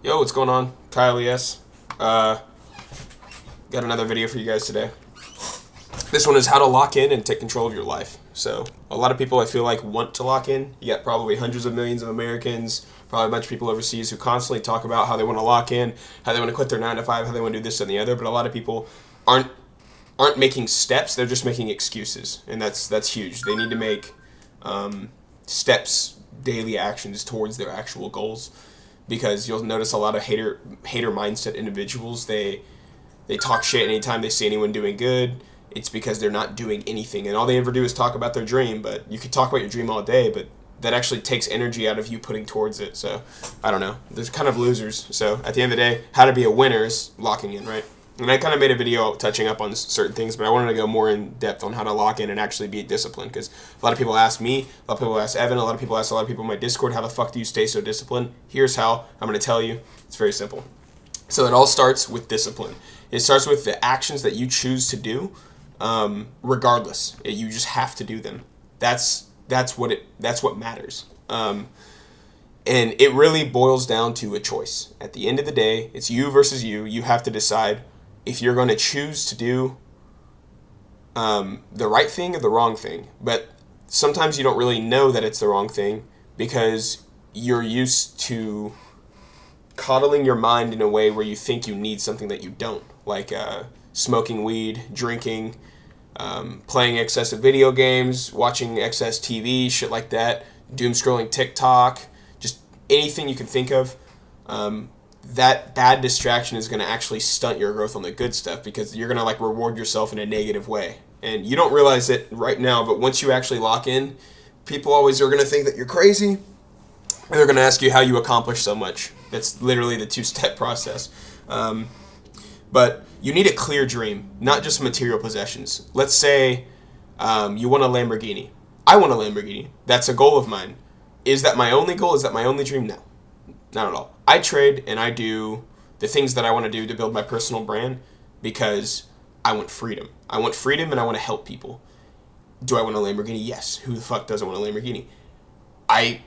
Yo, what's going on? Kyle ES. Uh, got another video for you guys today. This one is how to lock in and take control of your life. So, a lot of people I feel like want to lock in. You got probably hundreds of millions of Americans, probably a bunch of people overseas who constantly talk about how they want to lock in, how they want to quit their 9 to 5, how they want to do this and the other. But a lot of people aren't aren't making steps. They're just making excuses, and that's huge. They need to make steps, daily actions towards their actual goals, because you'll notice a lot of hater mindset individuals. They talk shit anytime they see anyone doing good. It's because they're not doing anything, and all they ever do is talk about their dream. But you could talk about your dream all day, but that actually takes energy out of you putting towards it. So I don't know. There's kind of losers. So at the end of the day, how to be a winner is locking in, right? And I kind of made a video touching up on certain things, but I wanted to go more in depth on how to lock in and actually be disciplined. Because a lot of people ask me, a lot of people ask Evan, a lot of people ask a lot of people in my Discord, how the fuck do you stay so disciplined? Here's how. I'm going to tell you. It's very simple. So it all starts with discipline. It starts with the actions that you choose to do, regardless. You just have to do them. That's what matters. And it really boils down to a choice. At the end of the day, it's you versus you. You have to decide if you're going to choose to do the right thing or the wrong thing. But sometimes you don't really know that it's the wrong thing because you're used to coddling your mind in a way where you think you need something that you don't, like smoking weed, drinking, playing excessive video games, watching excess TV, shit like that, doom scrolling TikTok, just anything you can think of. That bad distraction is going to actually stunt your growth on the good stuff because you're going to like reward yourself in a negative way. And you don't realize it right now, but once you actually lock in, people always are going to think that you're crazy, and they're going to ask you how you accomplish so much. That's literally the two-step process. But you need a clear dream, not just material possessions. Let's say you want a Lamborghini. I want a Lamborghini. That's a goal of mine. Is that my only goal? Is that my only dream? No, not at all. I trade and I do the things that I want to do to build my personal brand because I want freedom. I want freedom and I want to help people. Do I want a Lamborghini? Yes. Who the fuck doesn't want a Lamborghini? I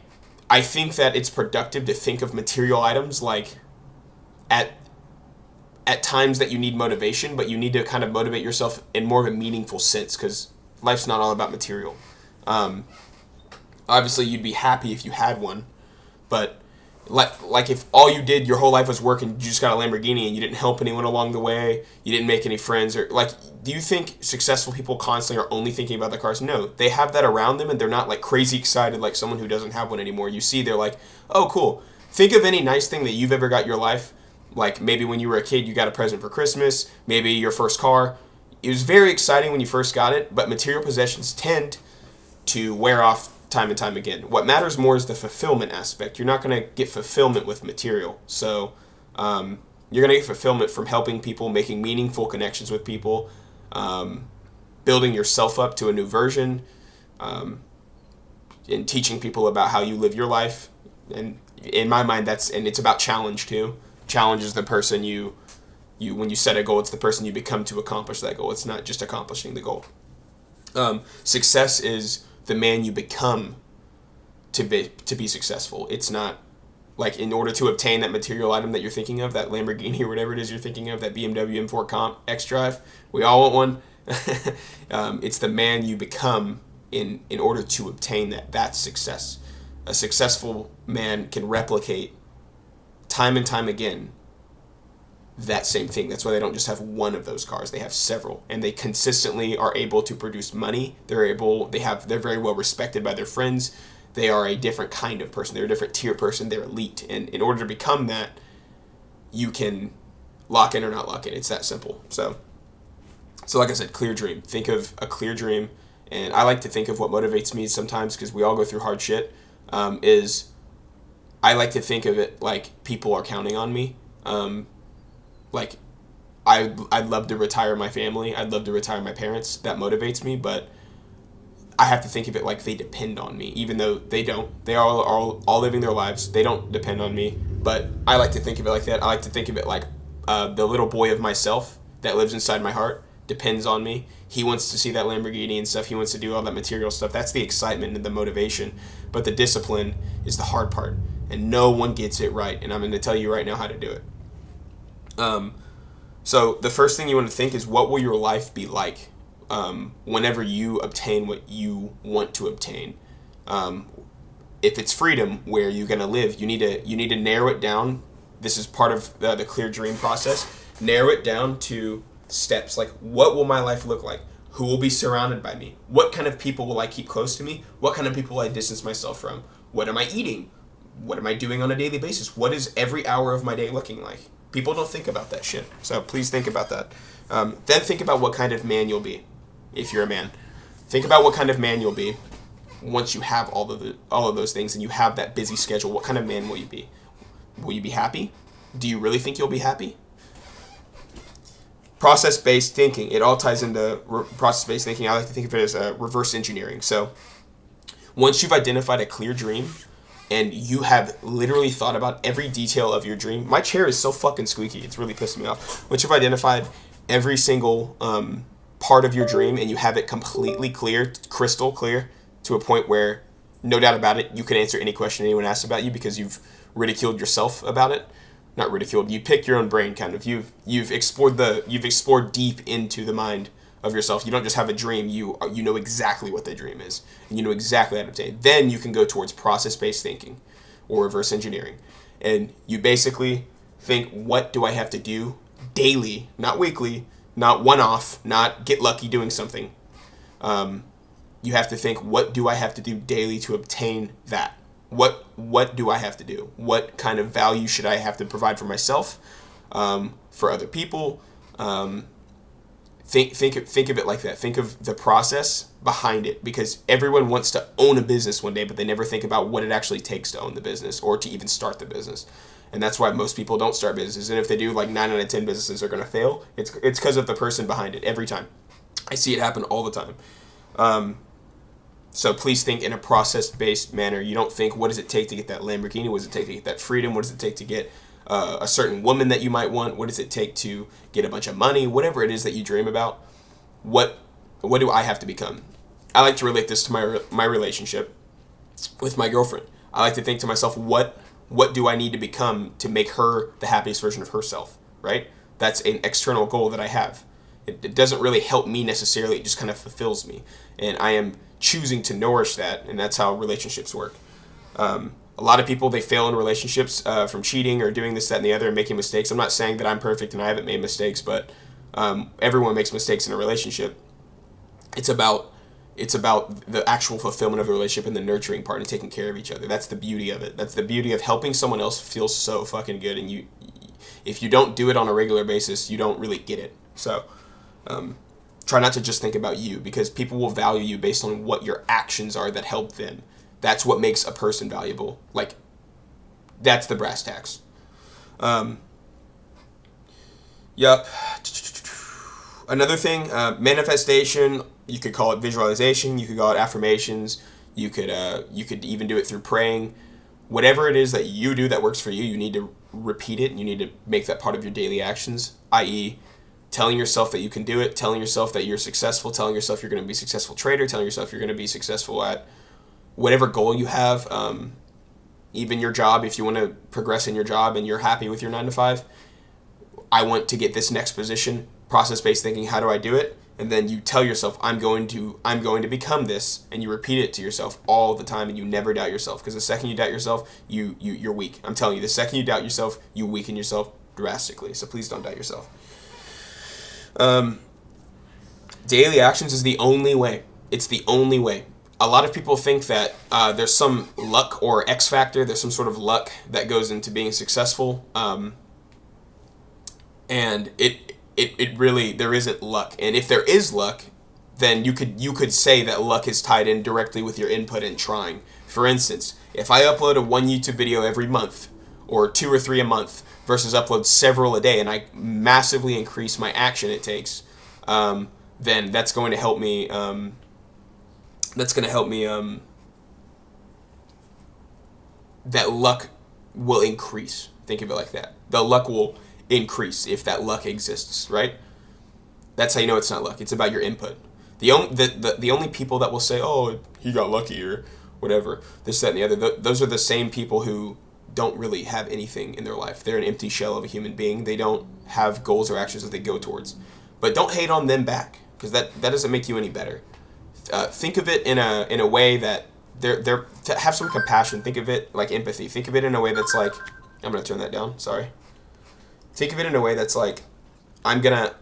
I think that it's productive to think of material items like at at times that you need motivation, but you need to kind of motivate yourself in more of a meaningful sense because life's not all about material. Um, Obviously, you'd be happy if you had one, but like if all you did your whole life was work and you just got a Lamborghini and you didn't help anyone along the way, you didn't make any friends, or like, do you think successful people constantly are only thinking about their cars? No, they have that around them and they're not like crazy excited like someone who doesn't have one anymore. You see, they're like, oh, cool. Think of any nice thing that you've ever got in your life. Like maybe when you were a kid, you got a present for Christmas, maybe your first car. It was very exciting when you first got it, but material possessions tend to wear off time and time again. What matters more is the fulfillment aspect. You're not going to get fulfillment with material. So you're going to get fulfillment from helping people, making meaningful connections with people, um, building yourself up to a new version, um, and teaching people about how you live your life. And in my mind, and it's about challenge too. Challenge is the person you when you set a goal, it's the person you become to accomplish that goal. It's not just accomplishing the goal. Success is the man you become to be successful. It's not like in order to obtain that material item that you're thinking of, that Lamborghini or whatever it is you're thinking of, that BMW M4 Comp X Drive. We all want one. It's the man you become in order to obtain that. That's success. A successful man can replicate time and time again that same thing. That's why they don't just have one of those cars. They have several, and they consistently are able to produce money. They're very well respected by their friends. They are a different kind of person. They're a different tier person. They're elite, and in order to become that, you can lock in or not lock in. It's that simple. So like I said, clear dream. Think of a clear dream, and I like to think of what motivates me sometimes because we all go through hard shit. Is I like to think of it like people are counting on me. Like I'd love to retire my family. I'd love to retire my parents. That motivates me, but I have to think of it like they depend on me, even though they don't. They are all living their lives. They don't depend on me, but I like to think of it like that. I like to think of it like the little boy of myself that lives inside my heart depends on me. He wants to see that Lamborghini and stuff. He wants to do all that material stuff. That's the excitement and the motivation, but the discipline is the hard part. and no one gets it right. And I'm going to tell you right now how to do it. So the first thing you want to think is, what will your life be like whenever you obtain what you want to obtain? If it's freedom, where are you going to live? You need to narrow it down. This is part of the clear dream process. Narrow it down to steps. Like, what will my life look like? Who will be surrounded by me? What kind of people will I keep close to me? What kind of people will I distance myself from? What am I eating? What am I doing on a daily basis? What is every hour of my day looking like? People don't think about that shit. So please think about that. Then think about what kind of man you'll be, if you're a man. Think about what kind of man you'll be once you have all of those things and you have that busy schedule. What kind of man will you be? Will you be happy? Do you really think you'll be happy? Process-based thinking. It all ties into process-based thinking. I like to think of it as reverse engineering. So once you've identified a clear dream and you have literally thought about every detail of your dream. My chair is so fucking squeaky. It's really pissing me off. Once you've identified every single part of your dream and you have it completely clear, crystal clear, to a point where, no doubt about it, you can answer any question anyone asks about you because you've ridiculed yourself about it. Not ridiculed. You pick your own brain, kind of. You've explored deep into the mind of yourself. You don't just have a dream. You know exactly what the dream is, and you know exactly how to obtain. Then you can go towards process-based thinking, or reverse engineering, and you basically think, what do I have to do daily, not weekly, not one-off, not get lucky doing something. You have to think, what do I have to do daily to obtain that? What do I have to do? What kind of value should I have to provide for myself, for other people? Think of it like that. Think of the process behind it, because everyone wants to own a business one day, but they never think about what it actually takes to own the business or to even start the business. And that's why most people don't start businesses. And if they do, like 9 out of 10 businesses are going to fail. It's because of the person behind it every time. I see it happen all the time. So please think in a process-based manner. You don't think, what does it take to get that Lamborghini? What does it take to get that freedom? What does it take to get a certain woman that you might want? What does it take to get a bunch of money? Whatever it is that you dream about, what do I have to become? I like to relate this to my relationship with my girlfriend. I like to think to myself, what do I need to become to make her the happiest version of herself, right? That's an external goal that I have. It doesn't really help me necessarily. It just kind of fulfills me. And I am choosing to nourish that, and that's how relationships work. A lot of people, they fail in relationships from cheating or doing this, that, and the other, and making mistakes. I'm not saying that I'm perfect and I haven't made mistakes, but everyone makes mistakes in a relationship. It's about the actual fulfillment of the relationship and the nurturing part and taking care of each other. That's the beauty of it. That's the beauty of helping someone else feel so fucking good. And if you don't do it on a regular basis, you don't really get it. So try not to just think about you, because people will value you based on what your actions are that help them. That's what makes a person valuable. Like, that's the brass tacks. Yep. Another thing, manifestation. You could call it visualization. You could call it affirmations. You could even do it through praying. Whatever it is that you do that works for you, you need to repeat it. You need to make that part of your daily actions, i.e., telling yourself that you can do it, telling yourself that you're successful, telling yourself you're going to be a successful trader, telling yourself you're going to be successful at whatever goal you have, even your job. If you want to progress in your job and you're happy with your 9 to 5, I want to get this next position. Process-based thinking, how do I do it? And then you tell yourself, I'm going to become this, and you repeat it to yourself all the time, and you never doubt yourself. Because the second you doubt yourself, you're weak. I'm telling you, the second you doubt yourself, you weaken yourself drastically. So please don't doubt yourself. Daily actions is the only way. It's the only way. A lot of people think that there's some luck or X factor. There's some sort of luck that goes into being successful. And it really, there isn't luck. And if there is luck, then you could say that luck is tied in directly with your input and trying. For instance, if I upload one YouTube video every month, or 2 or 3 a month, versus upload several a day, and I massively increase my action it takes, then that's going to help me. That luck will increase. Think of it like that. The luck will increase if that luck exists, right? That's how you know it's not luck. It's about your input. The only people that will say, "Oh, he got lucky," or whatever, this, that, and the other, those are the same people who don't really have anything in their life. They're an empty shell of a human being. They don't have goals or actions that they go towards. But don't hate on them back, because that doesn't make you any better. Think of it in a way that they're to have some compassion. Think of it like empathy. Think of it in a way that's like, I'm gonna turn that down. Sorry. Think of it in a way that's like, I'm gonna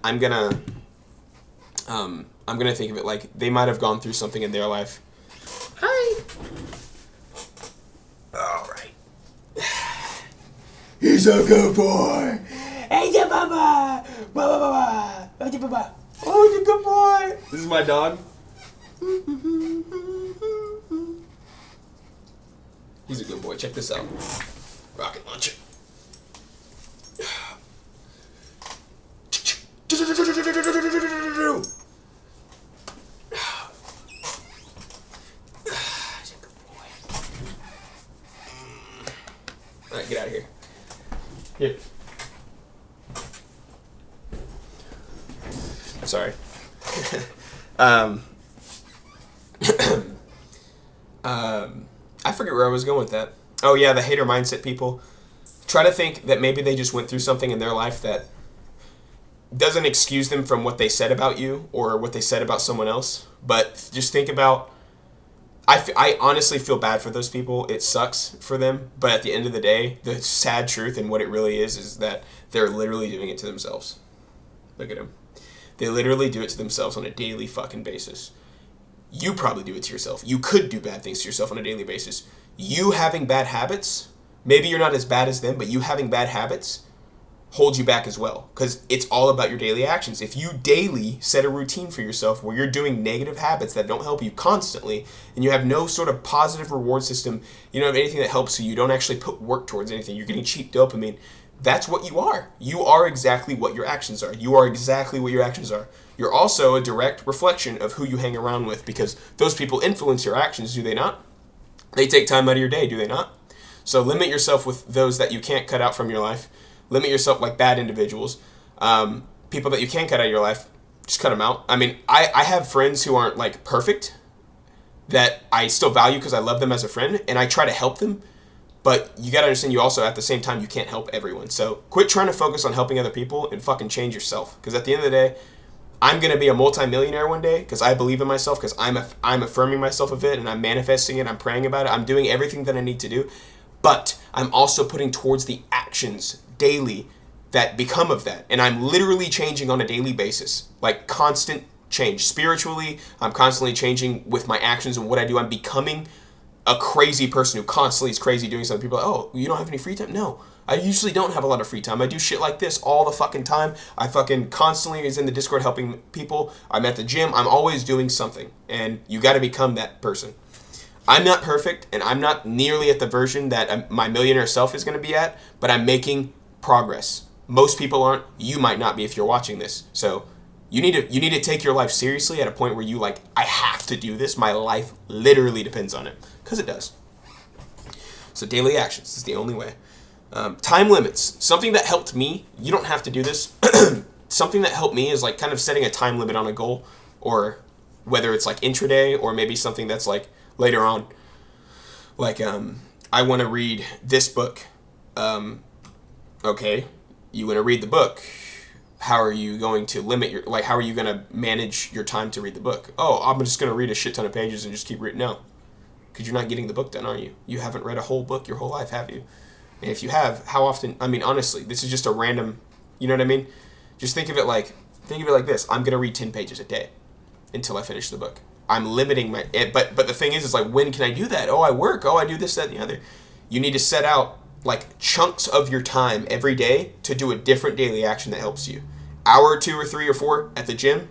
think of it like they might have gone through something in their life. Hi. All right. He's a good boy. He's a baba. Baba. He's a baba. Oh, he's a good boy. This is my dog. He's a good boy. Check this out. Rocket launcher. Alright, get out of here. Here. Sorry. I forget where I was going with that. Oh yeah, the hater mindset people. Try to think that maybe they just went through something in their life that doesn't excuse them from what they said about you or what they said about someone else. But just think about, I honestly feel bad for those people. It sucks for them. But at the end of the day, the sad truth and what it really is that they're literally doing it to themselves. Look at them. They literally do it to themselves on a daily fucking basis. You probably do it to yourself. You could do bad things to yourself on a daily basis. You having bad habits, maybe you're not as bad as them, but you having bad habits hold you back as well, because it's all about your daily actions. If you daily set a routine for yourself where you're doing negative habits that don't help you constantly, and you have no sort of positive reward system, you don't have anything that helps you, you don't actually put work towards anything, you're getting cheap dopamine, that's what you are. You are exactly what your actions are. You are exactly what your actions are. You're also a direct reflection of who you hang around with, because those people influence your actions, do they not? They take time out of your day, do they not? So limit yourself with those that you can't cut out from your life. Limit yourself like bad individuals. People that you can cut out of your life, just cut them out. I mean, I have friends who aren't like perfect that I still value because I love them as a friend and I try to help them. But you got to understand, you also, at the same time, you can't help everyone. So quit trying to focus on helping other people and fucking change yourself. Because at the end of the day, I'm going to be a multimillionaire one day because I believe in myself, because I'm affirming myself of it and I'm manifesting it. I'm praying about it. I'm doing everything that I need to do. But I'm also putting towards the actions daily that become of that. And I'm literally changing on a daily basis, like constant change. Spiritually, I'm constantly changing with my actions and what I do. I'm becoming a crazy person who constantly is crazy doing something. People are like, oh, you don't have any free time? No, I usually don't have a lot of free time. I do shit like this all the fucking time. I fucking constantly is in the Discord helping people. I'm at the gym. I'm always doing something. And you got to become that person. I'm not perfect, and I'm not nearly at the version that my millionaire self is going to be at, but I'm making progress. Most people aren't. You might not be if you're watching this. So you need to take your life seriously at a point where you like, I have to do this. My life literally depends on it, because it does. So daily actions is the only way. Time limits. Something that helped me, you don't have to do this. Something that helped me is like kind of setting a time limit on a goal, or whether it's like intraday or maybe something that's like later on. Like, I want to read this book. Okay, you want to read the book. How are you going to limit your, like, how are you going to manage your time to read the book? Oh, I'm just going to read a shit ton of pages and just keep reading. No, because you're not getting the book done, are you? You haven't read a whole book your whole life, have you? And if you have, how often, I mean, honestly, this is just a random, you know what I mean? Just think of it like this. I'm going to read 10 pages a day until I finish the book. I'm limiting my, but the thing is, like, when can I do that? Oh, I work. Oh, I do this, that, and the other. You need to set out, like, chunks of your time every day to do a different daily action that helps you. Hour 2 or 3 or 4 at the gym.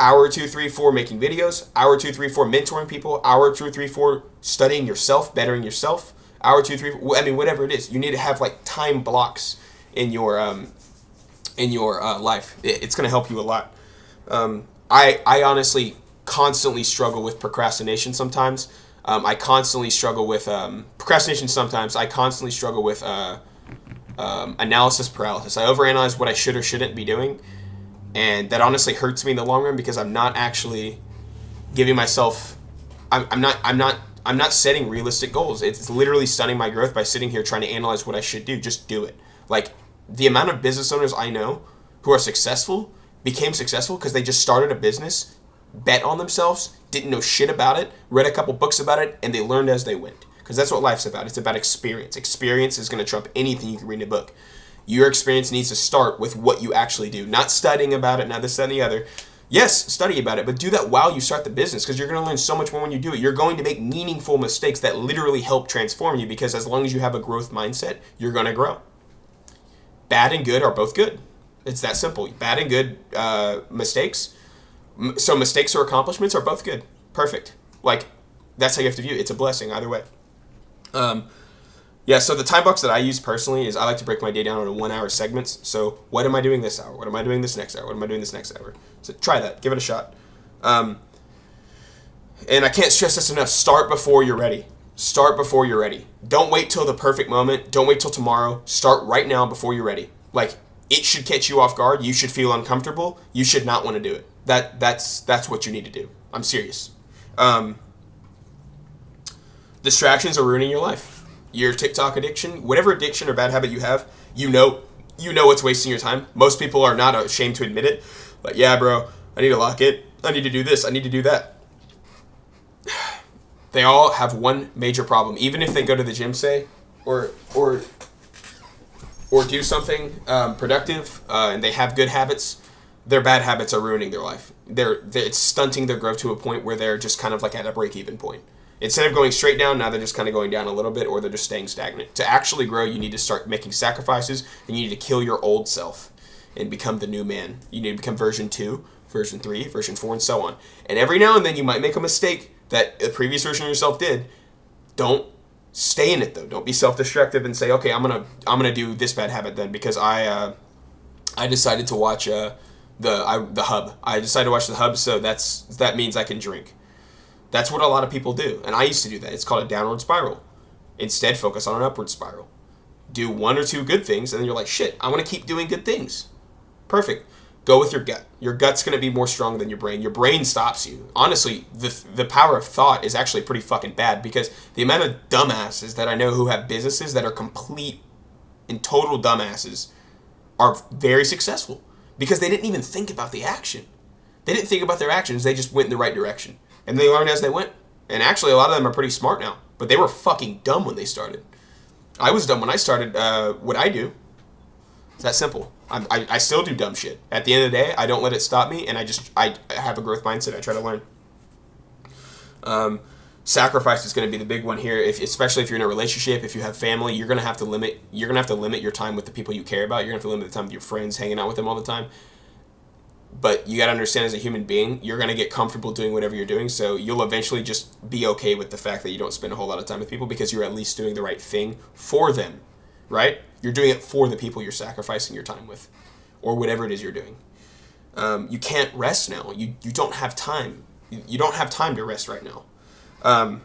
Hour 2, 3, 4 making videos. Hour 2, 3, 4 mentoring people. Hour 2, 3, 4 studying yourself, bettering yourself. Hour 2, 3, 4, I mean, whatever it is. You need to have, like, time blocks in your life. It's going to help you a lot. I honestly constantly struggle with procrastination sometimes. I constantly struggle with procrastination sometimes. I constantly struggle with analysis paralysis. I overanalyze what I should or shouldn't be doing, and that honestly hurts me in the long run because I'm not actually giving myself. I'm not I'm not setting realistic goals. It's literally stunning my growth by sitting here trying to analyze what I should do. Just do it. Like, the amount of business owners I know who are successful became successful because they just started a business, bet on themselves, didn't know shit about it, read a couple books about it, and they learned as they went. Because that's what life's about. It's about experience. Experience is going to trump anything you can read in a book. Your experience needs to start with what you actually do, not studying about it, not this, that, and the other. Yes, study about it, but do that while you start the business, because you're going to learn so much more when you do it. You're going to make meaningful mistakes that literally help transform you, because as long as you have a growth mindset, you're going to grow. Bad and good are both good. It's that simple. Bad and good mistakes. So mistakes or accomplishments are both good. Perfect. Like, that's how you have to view it. It's a blessing either way. Yeah, so the time box that I use personally is I like to break my day down into 1 hour segments. So what am I doing this hour? What am I doing this next hour? What am I doing this next hour? So try that. Give it a shot. And I can't stress this enough. Start before you're ready. Start before you're ready. Don't wait till the perfect moment. Don't wait till tomorrow. Start right now before you're ready. Like, it should catch you off guard. You should feel uncomfortable. You should not want to do it. That's what you need to do. I'm serious. Distractions are ruining your life. Your TikTok addiction, whatever addiction or bad habit you have, you know what's wasting your time. Most people are not ashamed to admit it. But yeah, bro, I need to lock it. I need to do this. I need to do that. They all have one major problem. Even if they go to the gym, say, or do something productive, and they have good habits, their bad habits are ruining their life. It's stunting their growth to a point where they're just kind of like at a break-even point. Instead of going straight down, now they're just kind of going down a little bit, or they're just staying stagnant. To actually grow, you need to start making sacrifices, and you need to kill your old self and become the new man. You need to become version 2, version 3, version 4, and so on. And every now and then, you might make a mistake that the previous version of yourself did. Don't stay in it, though. Don't be self-destructive and say, okay, I'm gonna do this bad habit then because I decided to watch the Hub. I decided to watch the Hub, so that means I can drink. That's what a lot of people do, and I used to do that. It's called a downward spiral. Instead, focus on an upward spiral. Do 1 or 2 good things, and then you're like, shit, I want to keep doing good things. Perfect. Go with your gut. Your gut's going to be more strong than your brain. Your brain stops you. Honestly, the power of thought is actually pretty fucking bad, because the amount of dumbasses that I know who have businesses that are complete and total dumbasses are very successful because they didn't even think about the action. They didn't think about their actions. They just went in the right direction. And they learned as they went. And actually, a lot of them are pretty smart now. But they were fucking dumb when they started. I was dumb when I started what I do. It's that simple. I still do dumb shit. At the end of the day, I don't let it stop me. And I have a growth mindset. I try to learn. Sacrifice is going to be the big one here. Especially if you're in a relationship, if you have family, you're going to have to limit your time with the people you care about. You're going to have to limit the time with your friends, hanging out with them all the time. But you got to understand, as a human being, you're going to get comfortable doing whatever you're doing, so you'll eventually just be okay with the fact that you don't spend a whole lot of time with people because you're at least doing the right thing for them, right? You're doing it for the people you're sacrificing your time with, or whatever it is you're doing. You can't rest now. You don't have time. You don't have time to rest right now.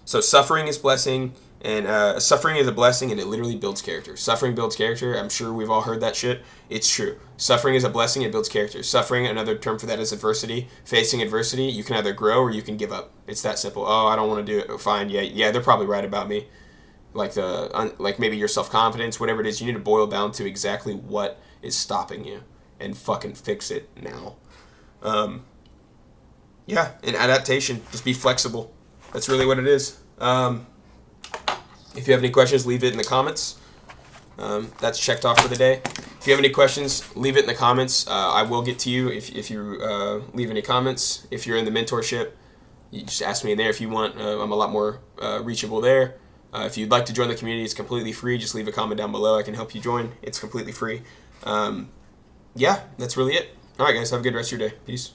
So suffering is blessing, and suffering is a blessing, and it literally builds character. Suffering builds character. I'm sure we've all heard that shit. It's true. Suffering is a blessing. It builds character. Suffering, another term for that, is adversity. Facing adversity, you can either grow or you can give up. It's that simple. Oh, I don't want to do it. Fine. Yeah, they're probably right about me. Like maybe your self-confidence, whatever it is, you need to boil down to exactly what is stopping you and fucking fix it now. Yeah, and adaptation. Just be flexible. That's really what it is. If you have any questions, leave it in the comments. That's checked off for the day. If you have any questions, leave it in the comments. I will get to you if you leave any comments. If you're in the mentorship, you just ask me in there if you want. I'm a lot more reachable there. If you'd like to join the community, it's completely free. Just leave a comment down below. I can help you join. It's completely free. Yeah, that's really it. All right, guys. Have a good rest of your day. Peace.